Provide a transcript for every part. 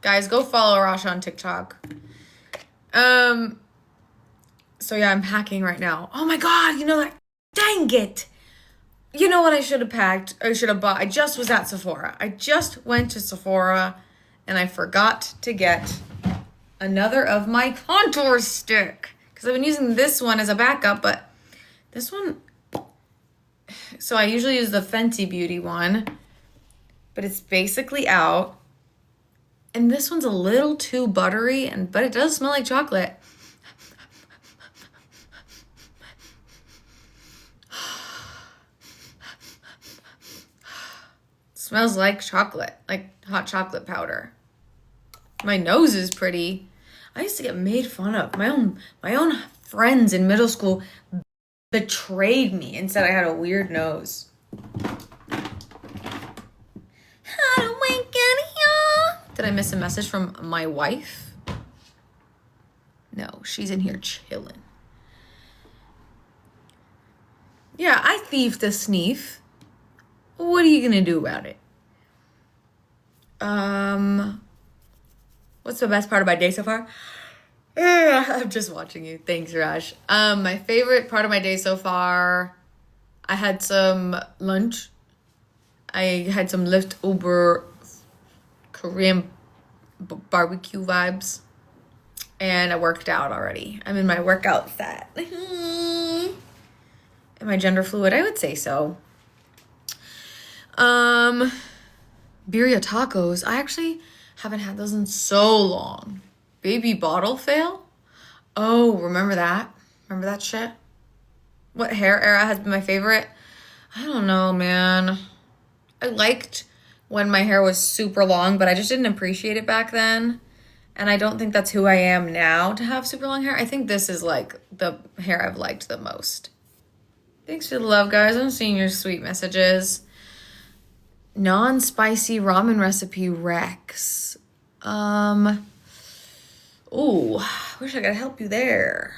Guys, go follow Rasha on TikTok. So yeah, I'm packing right now. Oh my God, you know what? Dang it. You know what I should have packed? Or should have bought? I just was at Sephora. I just went to Sephora and I forgot to get another of my contour stick. Because I've been using this one as a backup, but this one... So I usually use the Fenty Beauty one, but it's basically out. And this one's a little too buttery, but it does smell like chocolate. Smells like chocolate, like hot chocolate powder. My nose is pretty. I used to get made fun of. My own friends in middle school betrayed me and said I had a weird nose. How do we get here? Did I miss a message from my wife? No, she's in here chilling. Yeah, I thieved a sneef. What are you gonna do about it? What's the best part of my day so far? I'm just watching you. Thanks, Raj. My favorite part of my day so far, I had some lunch. I had some leftover Korean barbecue vibes. And I worked out already. I'm in my workout set. Am I gender fluid? I would say so. Birria tacos. I actually haven't had those in so long. Baby bottle fail? Oh, remember that? Remember that shit? What hair era has been my favorite? I don't know, man. I liked when my hair was super long, but I just didn't appreciate it back then. And I don't think that's who I am now to have super long hair. I think this is like the hair I've liked the most. Thanks for the love, guys. I'm seeing your sweet messages. Non-spicy ramen recipe Rex. Ooh, wish I could help you there.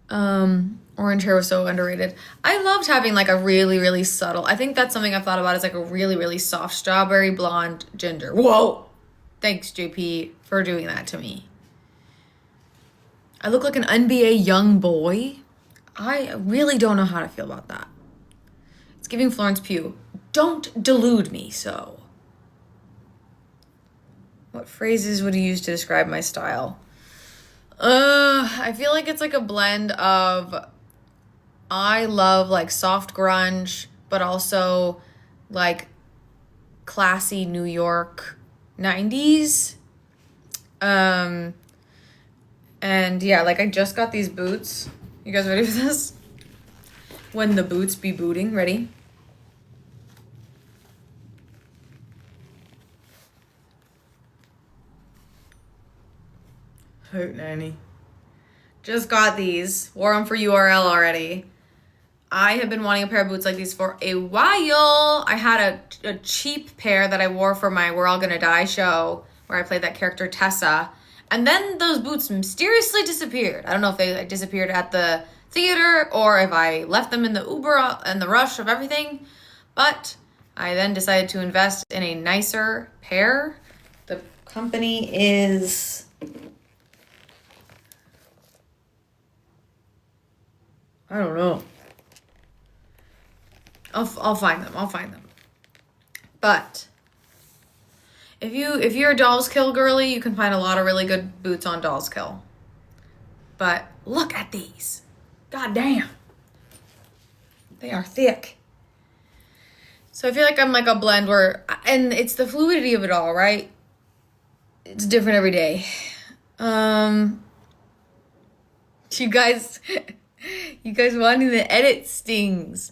Orange hair was so underrated. I loved having like a really, really subtle. I think that's something I've thought about is like a really, really soft strawberry blonde ginger. Whoa! Thanks, JP, for doing that to me. I look like an NBA young boy. I really don't know how to feel about that. It's giving Florence Pugh. Don't delude me so. What phrases would you use to describe my style? I feel like it's like a blend of I love like soft grunge, but also like classy New York 90s. And yeah, like I just got these boots. You guys ready for this? When the boots be booting. Ready? Hoot nanny. Just got these. Wore them for URL already. I have been wanting a pair of boots like these for a while. I had a cheap pair that I wore for my We're All Gonna Die show where I played that character Tessa. And then those boots mysteriously disappeared. I don't know if they disappeared at the theater or if I left them in the Uber and the rush of everything. But I then decided to invest in a nicer pair. The company is... I don't know. I'll find them. I'll find them. But if you're a Dolls Kill girly, you can find a lot of really good boots on Dolls Kill. But look at these. God damn. They are thick. So I feel like I'm like a blend where, and it's the fluidity of it all, right? It's different every day. You guys wanting the edit stings.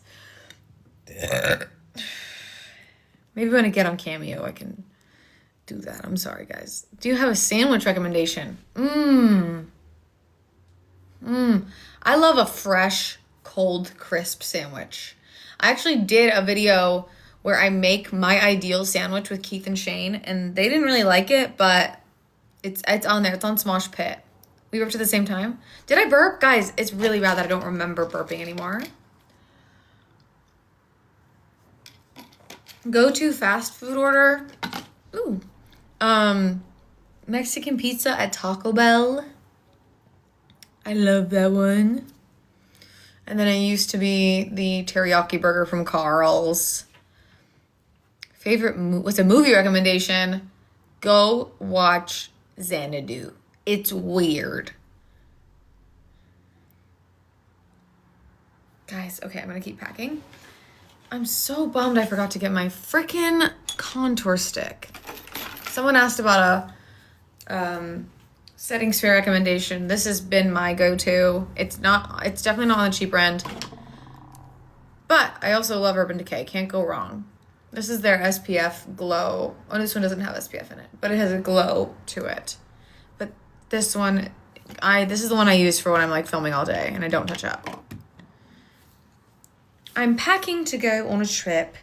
Maybe when I get on Cameo, I can do that. I'm sorry, guys. Do you have a sandwich recommendation? I love a fresh, cold, crisp sandwich. I actually did a video where I make my ideal sandwich with Keith and Shane, and they didn't really like it, but it's on there. It's on Smosh Pit. We worked at the same time. Did I burp? Guys, it's really bad that I don't remember burping anymore. Go to fast food order. Ooh. Mexican pizza at Taco Bell. I love that one. And then it used to be the teriyaki burger from Carl's. Favorite, what's a movie recommendation? Go watch Xanadu. It's weird. Guys, okay, I'm gonna keep packing. I'm so bummed I forgot to get my freaking contour stick. Someone asked about a setting spray recommendation. This has been my go-to. It's definitely not on the cheap end. But I also love Urban Decay. Can't go wrong. This is their SPF glow. Oh, this one doesn't have SPF in it, but it has a glow to it. But this one, this is the one I use for when I'm like filming all day and I don't touch up. I'm packing to go on a trip.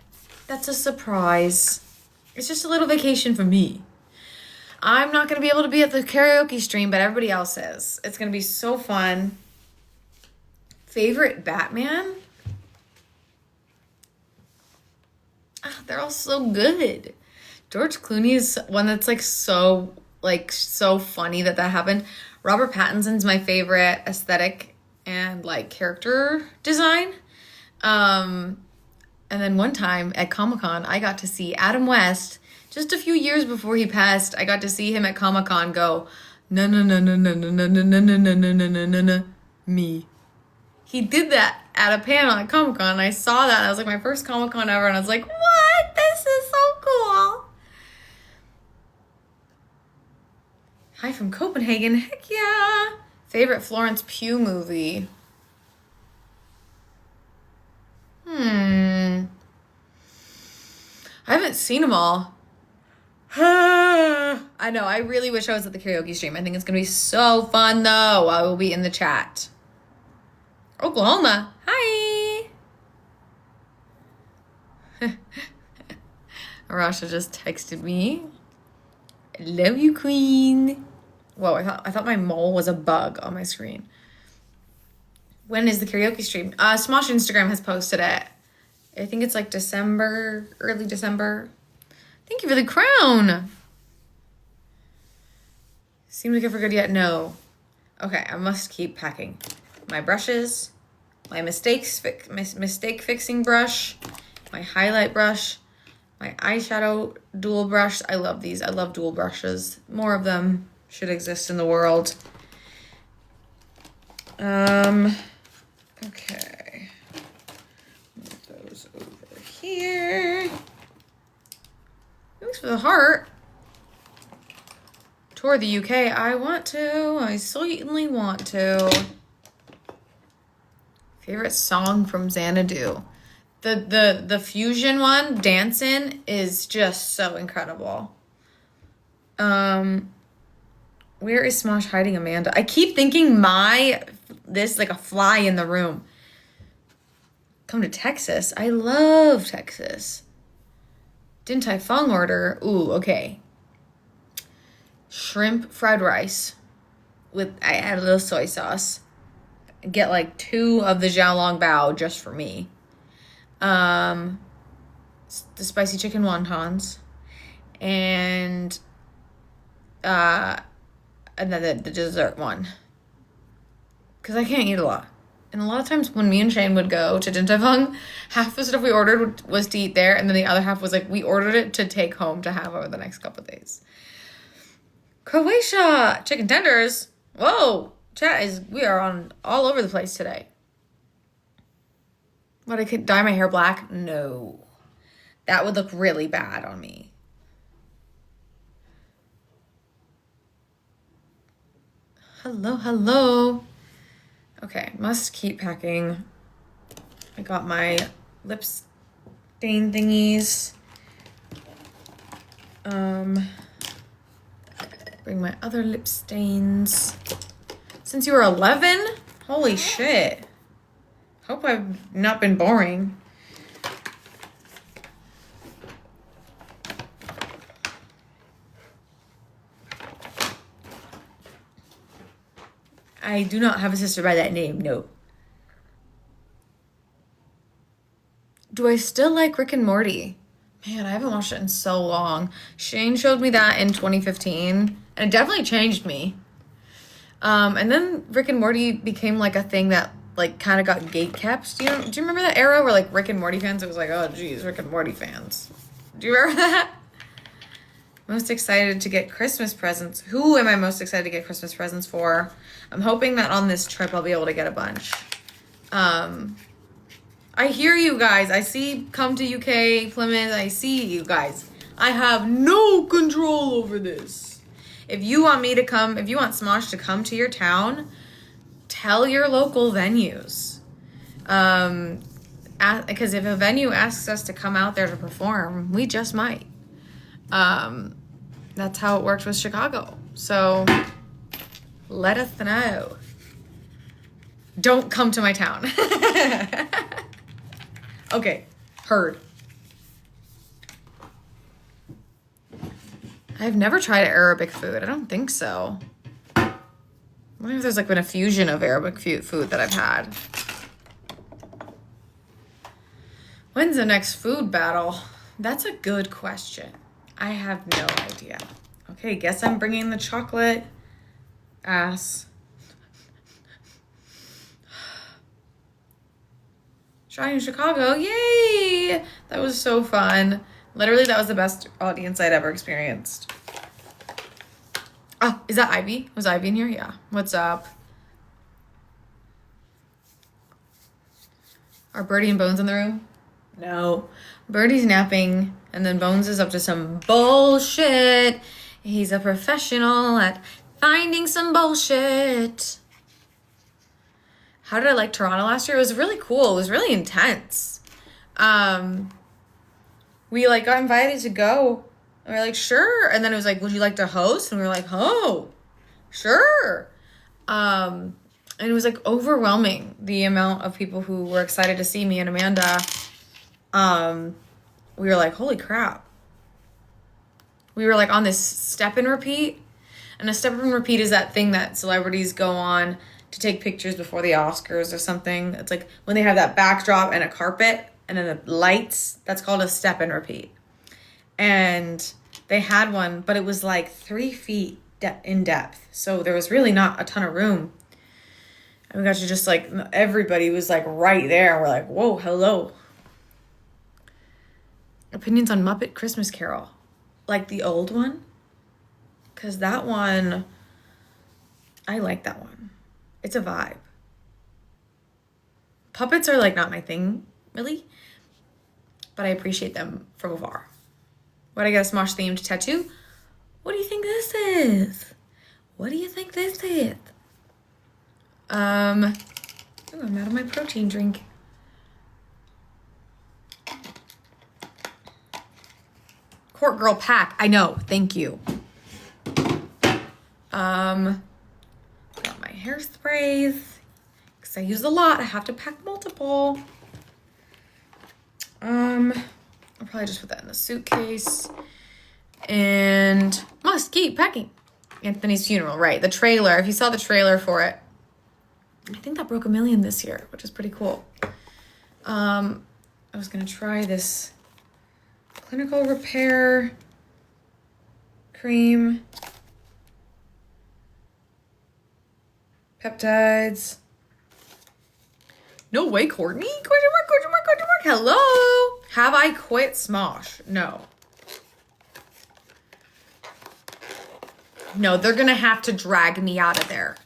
That's a surprise. It's just a little vacation for me. I'm not going to be able to be at the karaoke stream, but everybody else is. It's going to be so fun. Favorite Batman? They're all so good. George Clooney is one that's so funny that happened. Robert Pattinson's my favorite aesthetic and character design. And then one time at Comic-Con, I got to see Adam West. Just a few years before he passed, I got to see him at Comic-Con go, no, no, no, no, no, no, no, no, no, no, no, no, no, no, no, me. He did that at a panel at Comic-Con, and I saw that. That was my first Comic-Con ever, and I was like, what? This is so cool. Hi from Copenhagen. Heck yeah. Favorite Florence Pugh movie? I haven't seen them all. I know, I really wish I was at the karaoke stream. I think it's going to be so fun, though. I will be in the chat. Oklahoma. Hi. Arasha just texted me. I love you, queen. Whoa, I thought my mole was a bug on my screen. When is the karaoke stream? Smosh Instagram has posted it. I think it's December, early December. Thank you for the crown. Seems like I forgot yet. No. Okay, I must keep packing. My brushes, my mistake fixing brush, my highlight brush, my eyeshadow dual brush. I love these. I love dual brushes. More of them should exist in the world. Okay. Move those over here. Thanks for the heart. Tour the UK. I want to. I certainly want to. Favorite song from Xanadu. The fusion one, Dancin', is just so incredible. Where is Smosh hiding Amanda? I keep thinking this like a fly in the room. Come to Texas. I love Texas. Din Tai Fung order. Ooh, okay. Shrimp fried rice. I add a little soy sauce. Get 2 of the Xiaolong Bao just for me. The spicy chicken wontons. And then the dessert one. Because I can't eat a lot. And a lot of times when me and Shane would go to Din Tai Fung, half the stuff we ordered was to eat there, and then the other half was we ordered it to take home to have over the next couple of days. Croatia! Chicken tenders! Whoa! We are on all over the place today. What, I could dye my hair black? No. That would look really bad on me. Hello, hello. Okay, must keep packing. I got my lip stain thingies. Bring my other lip stains. Since you were 11? Holy shit. Hope I've not been boring. I do not have a sister by that name, no. Do I still like Rick and Morty? Man, I haven't watched it in so long. Shane showed me that in 2015, and it definitely changed me. And then Rick and Morty became like a thing that like kind of got gatekept. Do you remember that era where like Rick and Morty fans? It was like, oh geez, Rick and Morty fans. Do you remember that? Most excited to get Christmas presents. Who am I most excited to get Christmas presents for? I'm hoping that on this trip I'll be able to get a bunch. I hear you guys. I see come to UK, Plymouth. I see you guys. I have no control over this. If you want me to come, if you want Smosh to come to your town, tell your local venues. Because if a venue asks us to come out there to perform, we just might. That's how it worked with Chicago. So let us know. Don't come to my town. Okay, heard. I've never tried Arabic food. I don't think so. I wonder if there's like been a fusion of Arabic food that I've had. When's the next food battle? That's a good question. I have no idea. Okay, guess I'm bringing the chocolate ass. Trying in Chicago, yay! That was so fun. Literally, that was the best audience I'd ever experienced. Oh, is that Ivy? Was Ivy in here? Yeah. What's up? Are Birdie and Bones in the room? No. Birdie's napping, and then Bones is up to some bullshit. He's a professional at finding some bullshit. How did I like Toronto last year? It was really cool. It was really intense. We like got invited to go. And we were like, sure. And then it was like, would you like to host? And we were like, oh, sure. And it was like overwhelming, the amount of people who were excited to see me and Amanda. We were like, holy crap. We were like on this step and repeat. And a step and repeat is that thing that celebrities go on to take pictures before the Oscars or something. It's like when they have that backdrop and a carpet and then the lights, that's called a step and repeat. And they had one, but it was like 3 feet in depth. So there was really not a ton of room. And we got to just like, everybody was like right there. We're like, whoa, hello. Opinions on Muppet Christmas Carol. Like the old one? Because that one, I like that one. It's a vibe. Puppets are like not my thing, really. But I appreciate them from afar. What, I got a Smosh themed tattoo? What do you think this is? What do you think this is? Oh, I'm out of my protein drink. Court Girl pack. I know. Thank you. Got my hairsprays. Because I use a lot. I have to pack multiple. I'll probably just put that in the suitcase. And must keep packing. Anthony's funeral, right. The trailer. If you saw the trailer for it. I think that broke 1 million this year, which is pretty cool. I was going to try this clinical repair cream. Peptides. No way, Courtney? Question mark, question mark, question mark. Hello? Have I quit Smosh? No. No, they're going to have to drag me out of there.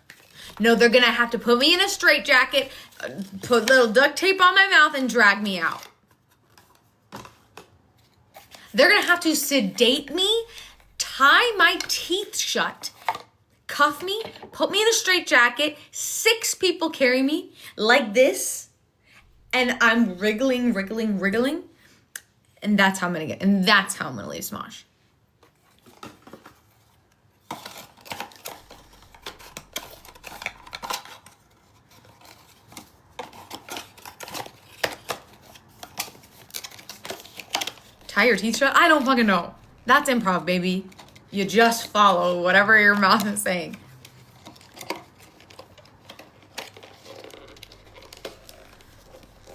No, they're going to have to put me in a straitjacket, put little duct tape on my mouth, and drag me out. They're going to have to sedate me, tie my teeth shut, cuff me, put me in a straitjacket, 6 people carry me like this, and I'm wriggling, and that's how I'm going to get, and that's how I'm going to leave Smosh. Tie your teeth shut? I don't fucking know. That's improv, baby. You just follow whatever your mouth is saying.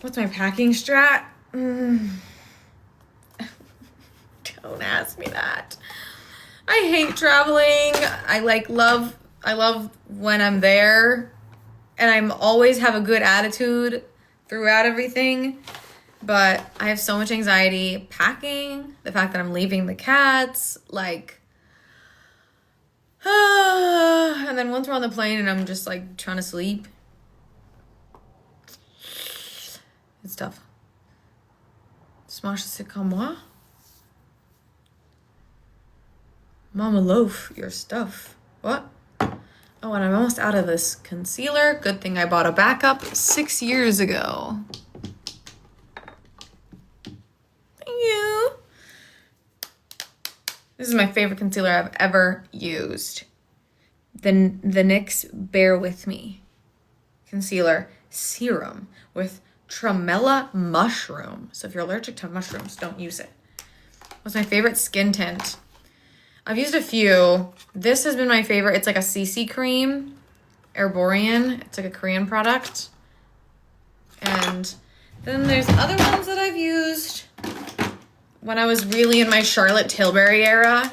What's my packing strat? Don't ask me that. I hate traveling. I love when I'm there, and I'm always have a good attitude throughout everything. But I have so much anxiety packing, the fact that I'm leaving the cats, like, and then once we're on the plane and I'm just like trying to sleep, it's tough. Smash c'est comme moi. Mama loaf your stuff. What? Oh, and I'm almost out of this concealer. Good thing I bought a backup 6 years ago. Thank you. This is my favorite concealer I've ever used. The NYX Bear With Me concealer serum with tremella mushroom. So if you're allergic to mushrooms, don't use it. What's my favorite skin tint? I've used a few. This has been my favorite. It's like a CC cream, Herborian. It's like a Korean product. And then there's other ones that I've used when I was really in my Charlotte Tilbury era.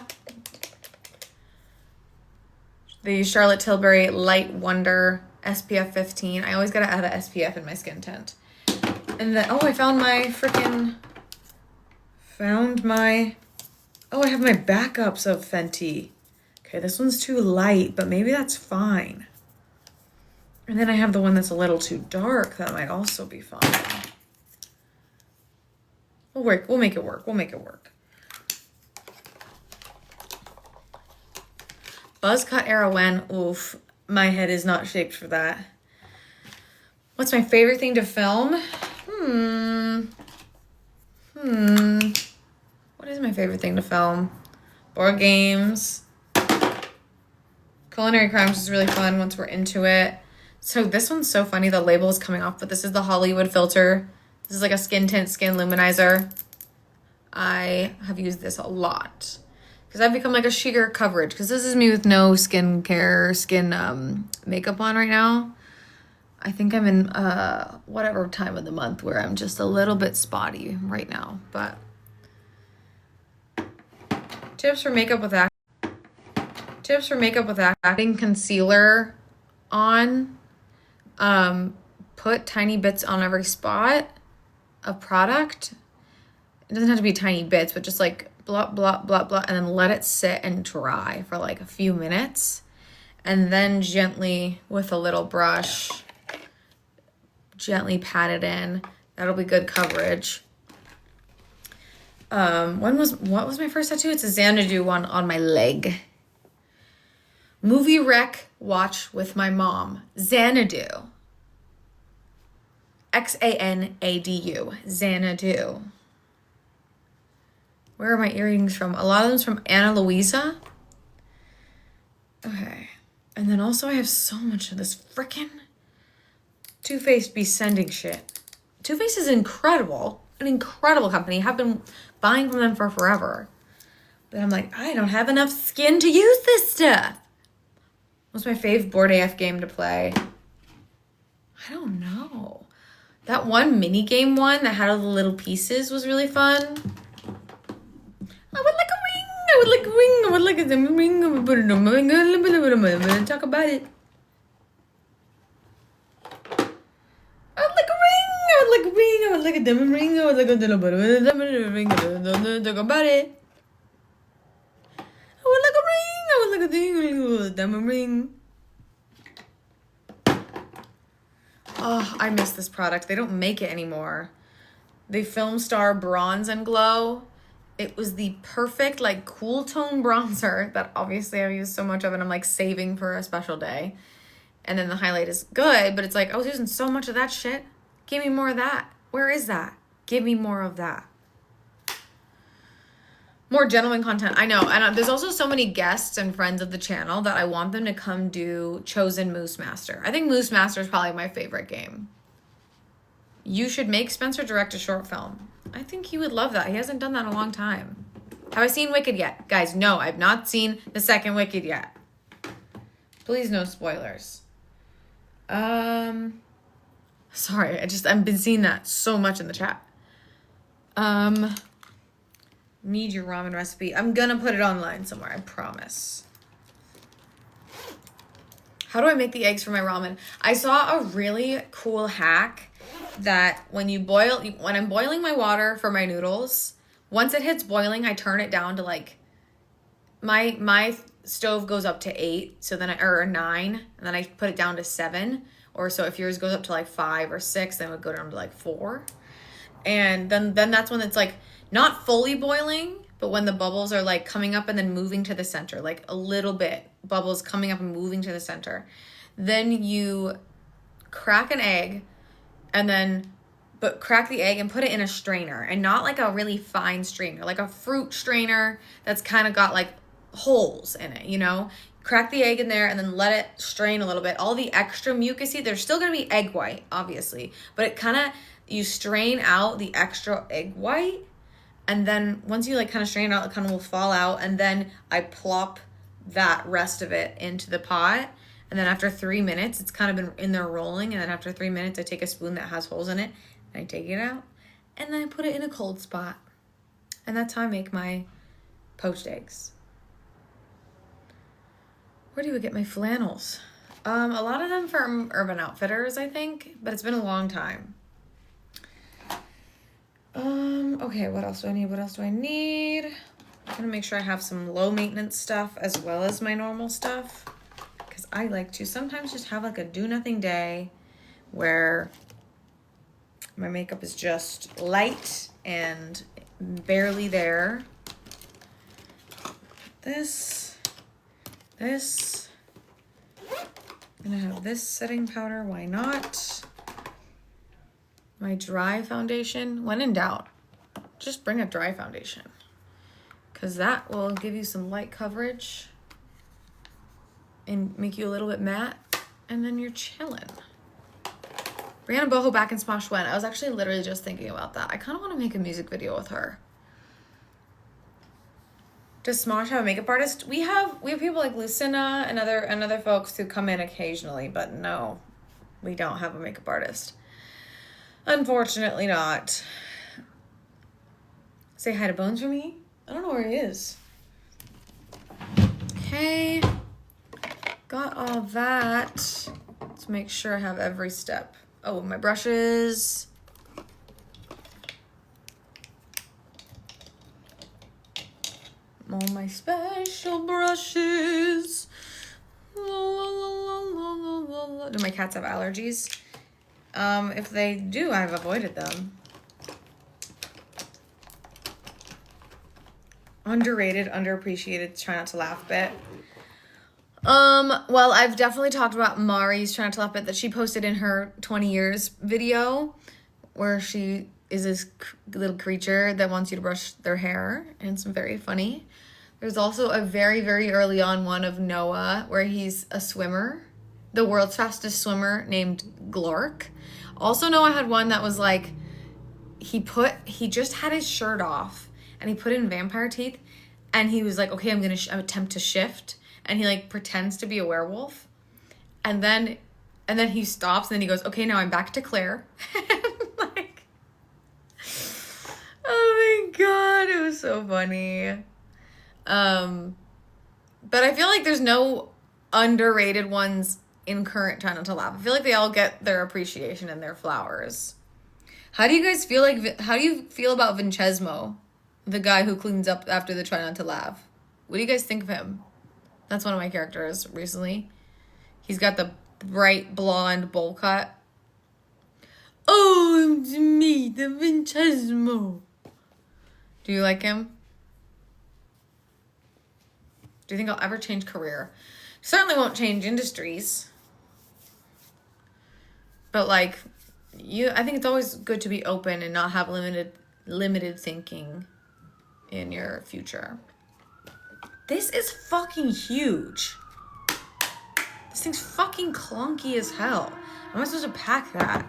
The Charlotte Tilbury Light Wonder SPF 15. I always gotta add an SPF in my skin tint. And then, oh, I found my oh, I have my backups of Fenty. Okay, this one's too light, but maybe that's fine. And then I have the one that's a little too dark. That might also be fine. We'll make it work. We'll make it work. Buzz cut era when? Oof, my head is not shaped for that. What's my favorite thing to film? What is my favorite thing to film? Board games. Culinary Crimes is really fun once we're into it. So this one's so funny. The label is coming off, but this is the Hollywood filter. This is like a skin tint, skin luminizer. I have used this a lot because I've become like a sheer coverage, because this is me with no skincare, makeup on right now. I think I'm in whatever time of the month where I'm just a little bit spotty right now, but tips for makeup with acting concealer on. Put tiny bits on every spot of product. It doesn't have to be tiny bits, but just like blah, blah, blah, blah, and then let it sit and dry for like a few minutes. And then gently, with a little brush, gently pat it in. That'll be good coverage. What was my first tattoo? It's a Xanadu one on my leg. Movie rec watch with my mom. Xanadu. Xanadu. Xanadu. Where are my earrings from? A lot of them's from Ana Luisa. Okay. And then also I have so much of this frickin' Too Faced be sending shit. Too Faced is incredible. An incredible company. Have been buying from them for forever. But I'm like, I don't have enough skin to use this stuff. What's my fave board AF game to play? I don't know. That one mini game one that had all the little pieces was really fun. I would like a ring. I would like a ring. I would like a ring. I would put it on my ring. I'm talk about it. I would like a ring. I would like a ring. I would like a diamond ring. I would like a diamond ring. Talk about it. I would like a ring. I would like a diamond ring. Oh, I miss this product. They don't make it anymore. The Film Star Bronze and Glow. It was the perfect, like, cool tone bronzer that obviously I've used so much of, and I'm like saving for a special day. And then the highlight is good, but it's like I was using so much of that shit. Give me more of that. Where is that? Give me more of that. More gentleman content. I know. And there's also so many guests and friends of the channel that I want them to come do Chosen Moose Master. I think Moose Master is probably my favorite game. You should make Spencer direct a short film. I think he would love that. He hasn't done that in a long time. Have I seen Wicked yet? Guys, no, I've not seen the second Wicked yet. Please, no spoilers. Sorry, I've been seeing that so much in the chat. Need your ramen recipe. I'm gonna put it online somewhere, I promise. How do I make the eggs for my ramen? I saw a really cool hack that when I'm boiling my water for my noodles, once it hits boiling, I turn it down to like, my stove goes up to 8, so then or 9, and then I put it down to 7, or so if yours goes up to like 5 or 6, then it would go down to like 4. And then that's when it's like not fully boiling, but when the bubbles are like coming up and then moving to the center, like a little bit, bubbles coming up and moving to the center. Then you crack an egg but crack the egg and put it in a strainer, and not like a really fine strainer, like a fruit strainer that's kind of got like holes in it, you know? Crack the egg in there and then let it strain a little bit. All the extra mucusy, there's still gonna be egg white, obviously, but you strain out the extra egg white, and then once you like kind of strain it out, it kind of will fall out, and then I plop that rest of it into the pot, and then after 3 minutes, it's kind of been in there rolling, and then after 3 minutes, I take a spoon that has holes in it, and I take it out, and then I put it in a cold spot, and that's how I make my poached eggs. Where do I get my flannels? A lot of them from Urban Outfitters, I think, but it's been a long time. Okay, what else do I need? I'm gonna make sure I have some low maintenance stuff as well as my normal stuff, because I like to sometimes just have like a do nothing day where my makeup is just light and barely there. This. I'm gonna have this setting powder, why not? My dry foundation, when in doubt, just bring a dry foundation, because that will give you some light coverage and make you a little bit matte, and then you're chilling. Brianna Boho back in Smosh when? I was actually literally just thinking about that. I kind of want to make a music video with her. Does Smosh have a makeup artist? We have people like Lucinda and other folks who come in occasionally, but no, we don't have a makeup artist. Unfortunately not. Say hi to Bones for me. I don't know where he is. Okay. Got all that. Let's make sure I have every step. Oh, my brushes. All my special brushes. Do my cats have allergies? If they do, I've avoided them. Underrated, underappreciated, try not to laugh bit. Well, I've definitely talked about Mari's try not to laugh bit that she posted in her 20 years video, where she is this little creature that wants you to brush their hair, and it's very funny. There's also a very, very early on one of Noah where he's a swimmer, the world's fastest swimmer named Glork. Also, Noah had one that was like, he just had his shirt off and he put in vampire teeth, and he was like, okay, I'm going to attempt to shift. And he like pretends to be a werewolf. And then he stops, and then he goes, okay, now I'm back to Claire. Like, oh my God, it was so funny. But I feel like there's no underrated ones in current Try Not to Laugh. I feel like they all get their appreciation and their flowers. How do you feel about Vincesmo, the guy who cleans up after the Try Not to Laugh? What do you guys think of him? That's one of my characters recently. He's got the bright blonde bowl cut. Oh, it's me, the Vincesmo. Do you like him? Do you think I'll ever change career? Certainly won't change industries. But like, I think it's always good to be open and not have limited thinking in your future. This is fucking huge. This thing's fucking clunky as hell. How am I supposed to pack that?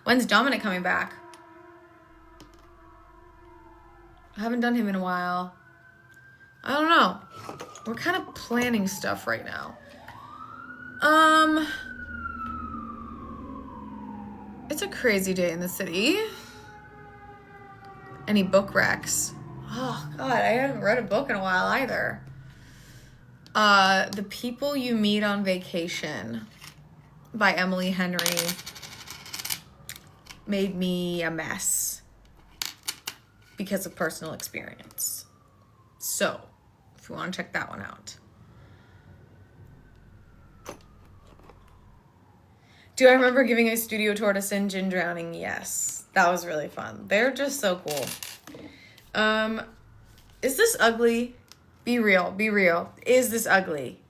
When's Dominic coming back? I haven't done him in a while. I don't know. We're kind of planning stuff right now. It's a crazy day in the city. Any book racks? Oh, God, I haven't read a book in a while either. The People You Meet on Vacation by Emily Henry made me a mess because of personal experience. So, if you want to check that one out. Do I remember giving a studio tour to Singe and Drowning? Yes. That was really fun. They're just so cool. Is this ugly? Be real. Be real. Is this ugly?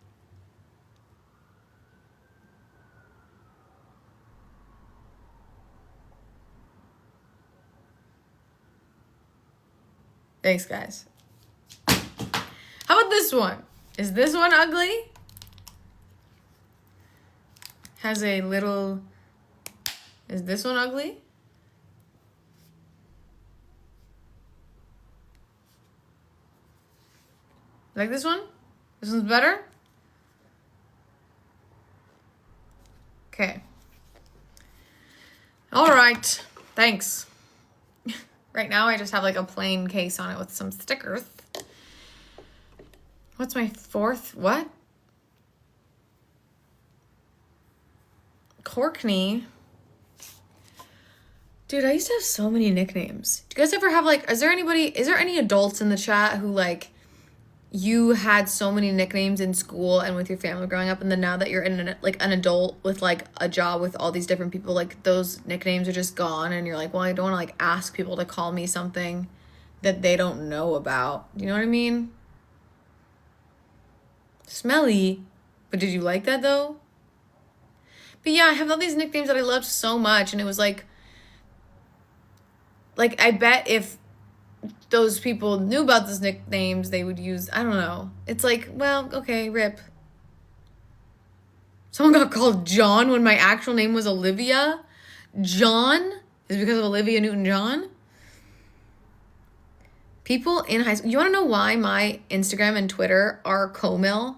Thanks, guys. How about this one? Is this one ugly? Has a little... Is this one ugly? Like this one? This one's better? Okay. All right. Thanks. Right now I just have like a plain case on it with some stickers. What's my fourth? What? Courtney. Dude, I used to have so many nicknames. Do you guys ever have like, is there any adults in the chat who like, you had so many nicknames in school and with your family growing up, and then now that you're in an adult with like a job with all these different people, like those nicknames are just gone, and you're like, well, I don't want to like ask people to call me something that they don't know about. You know what I mean? Smelly. But did you like that though? But yeah, I have all these nicknames that I loved so much, and it was like I bet if those people knew about those nicknames, they would use, I don't know. It's like, well, okay, rip. Someone got called John when my actual name was Olivia. John is because of Olivia Newton-John. People in high school, you want to know why my Instagram and Twitter are Comil?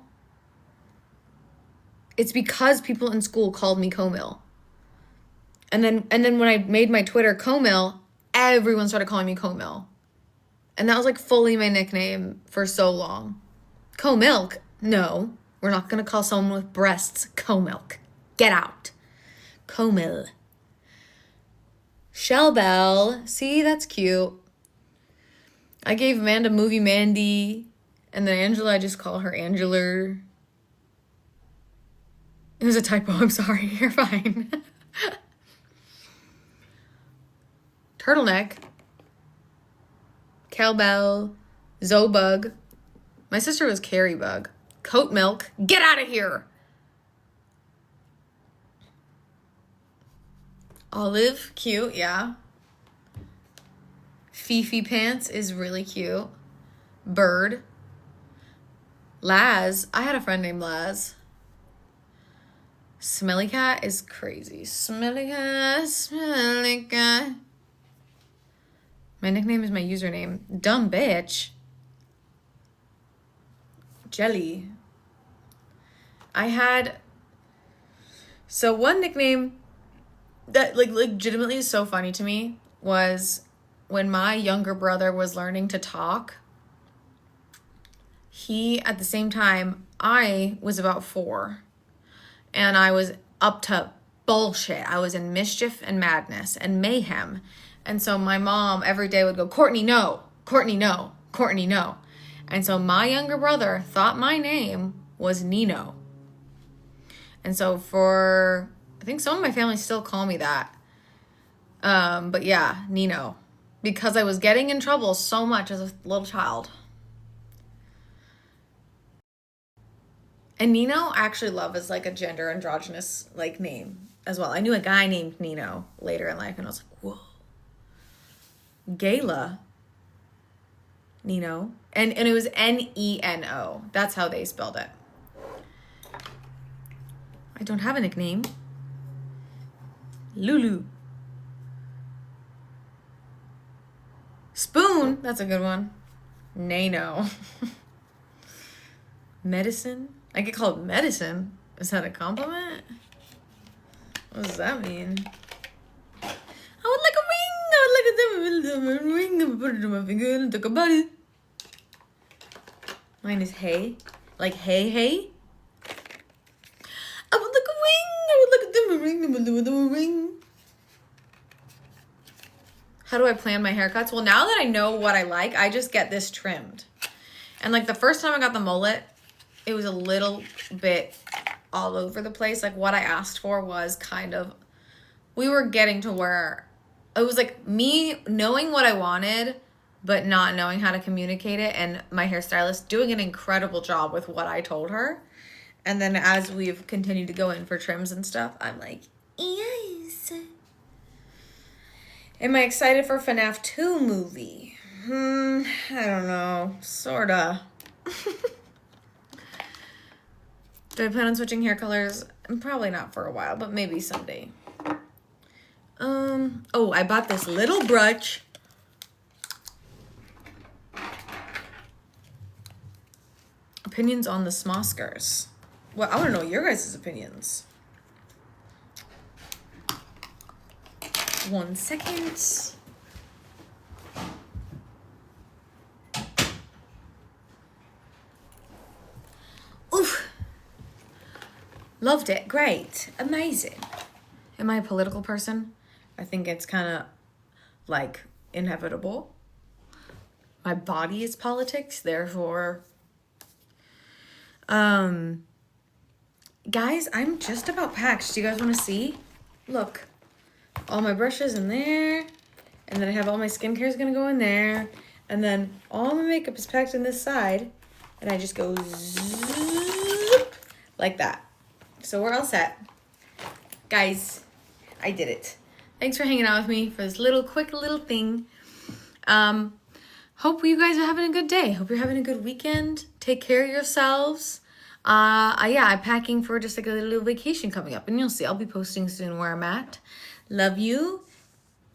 It's because people in school called me Comil. And then when I made my Twitter Comil, everyone started calling me Comil. And that was like fully my nickname for so long. Co-milk? No, we're not going to call someone with breasts co-milk. Get out. Co-mill. Shellbell. See, that's cute. I gave Amanda Movie Mandy. And then Angela, I just call her Angeler. It was a typo. I'm sorry. You're fine. Turtleneck. Cowbell, Zobug. My sister was Carrie Bug. Coat Milk. Get out of here. Olive. Cute, yeah. Fifi Pants is really cute. Bird. Laz. I had a friend named Laz. Smelly Cat is crazy. Smelly Cat, Smelly Cat. My nickname is my username. Dumb bitch. Jelly. So one nickname that like legitimately is so funny to me was when my younger brother was learning to talk. He, at the same time, I was about 4. And I was up to bullshit. I was in mischief and madness and mayhem. And so my mom every day would go, Courtney, no. Courtney, no. Courtney, no. And so my younger brother thought my name was Nino. And so I think some of my family still call me that. But yeah, Nino. Because I was getting in trouble so much as a little child. And Nino, I actually love as like a gender androgynous like name as well. I knew a guy named Nino later in life, and I was like, whoa. Gayla. Nino. And it was Neno. That's how they spelled it. I don't have a nickname. Lulu. Spoon. That's a good one. Nano. Medicine. I get called medicine. Is that a compliment? What does that mean? I would like a ring. I would like a ring. I put it in my finger and took a bite. Mine is hey. Like hey, hey. I would like a ring. I would like a ring. How do I plan my haircuts? Well, now that I know what I like, I just get this trimmed. And like the first time I got the mullet, it was a little bit all over the place. Like what I asked for was kind of, we were getting to where it was like me knowing what I wanted, but not knowing how to communicate it. And my hairstylist doing an incredible job with what I told her. And then as we've continued to go in for trims and stuff, I'm like, yes. Am I excited for FNAF 2 movie? I don't know. Sorta. Do I plan on switching hair colors? Probably not for a while, but maybe someday. Oh, I bought this little brush. Opinions on the Smoskers. Well, I want to know your guys' opinions. 1 second. Oof. Loved it. Great. Amazing. Am I a political person? I think it's kind of like inevitable. My body is politics, therefore. Guys, I'm just about packed. Do you guys want to see? Look. All my brushes in there. And then I have all my skincare is going to go in there. And then all my makeup is packed in this side. And I just go zoop, like that. So we're all set. Guys, I did it. Thanks for hanging out with me for this quick little thing. Hope you guys are having a good day. Hope you're having a good weekend. Take care of yourselves. I'm packing for just like a little vacation coming up. And you'll see, I'll be posting soon where I'm at. Love you.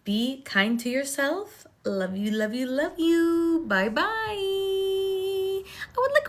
Be kind to yourself. Love you, love you, love you. Bye-bye. I would like